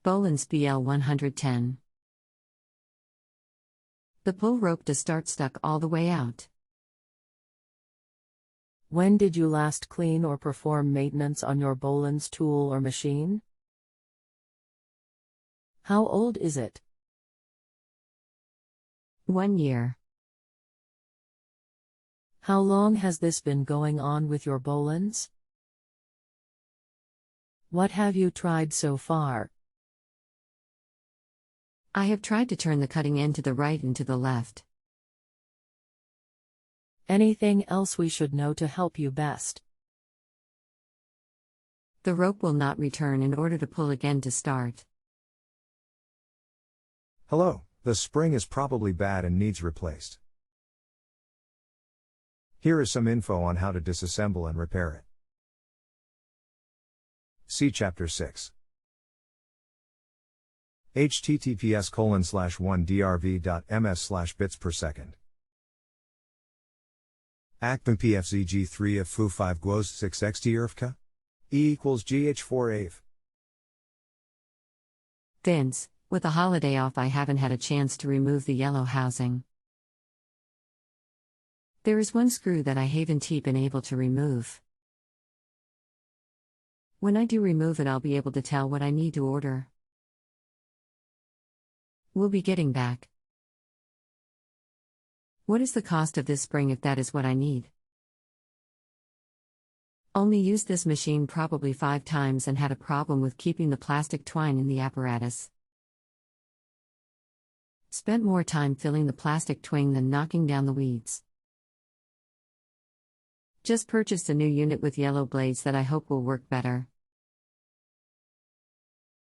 Bolens BL110. The pull rope to start stuck all the way out. When did you last clean or perform maintenance on your Bolens tool or machine? How old is it? 1 year. How long has this been going on with your Bolens? What have you tried so far? I have tried to turn the cutting end to the right and to the left. Anything else we should know to help you best? The rope will not return in order to pull again to start. Hello, the spring is probably bad and needs replaced. Here is some info on how to disassemble and repair it. See Chapter 6. https://1drv.ms/bits/second. Actum pfzg3 of foo 5 gwoz 6 xtrfk? E equals gh4 ave. Vince, with a holiday off I haven't had a chance to remove the yellow housing. There is one screw that I haven't been able to remove. When I do remove it I'll be able to tell what I need to order. We'll be getting back. What is the cost of this spring if that is what I need? Only used this machine probably 5 times and had a problem with keeping the plastic twine in the apparatus. Spent more time filling the plastic twine than knocking down the weeds. Just purchased a new unit with yellow blades that I hope will work better.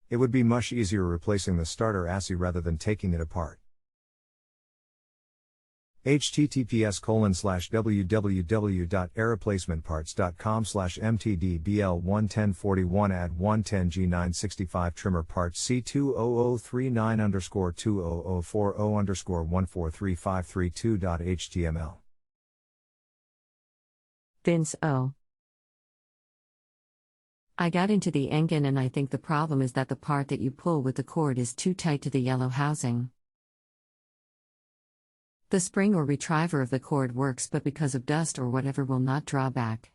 It would be much easier replacing the starter assy rather than taking it apart. https://www.airreplacementparts.com/mtdbl11041 add 110G965 trimmer parts C20039_20040_1435332.html. Vince O. I got into the engine and I think the problem is that the part that you pull with the cord is too tight to the yellow housing. The spring or retriever of the cord works but because of dust or whatever will not draw back.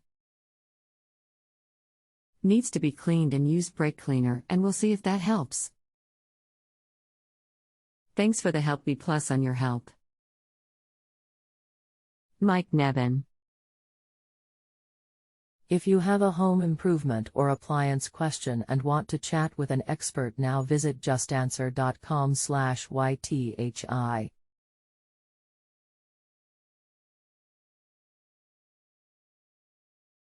Needs to be cleaned and use brake cleaner and we'll see if that helps. Thanks for the help B+ on your help. Mike Nevin. If you have a home improvement or appliance question and want to chat with an expert now visit justanswer.com/ythi.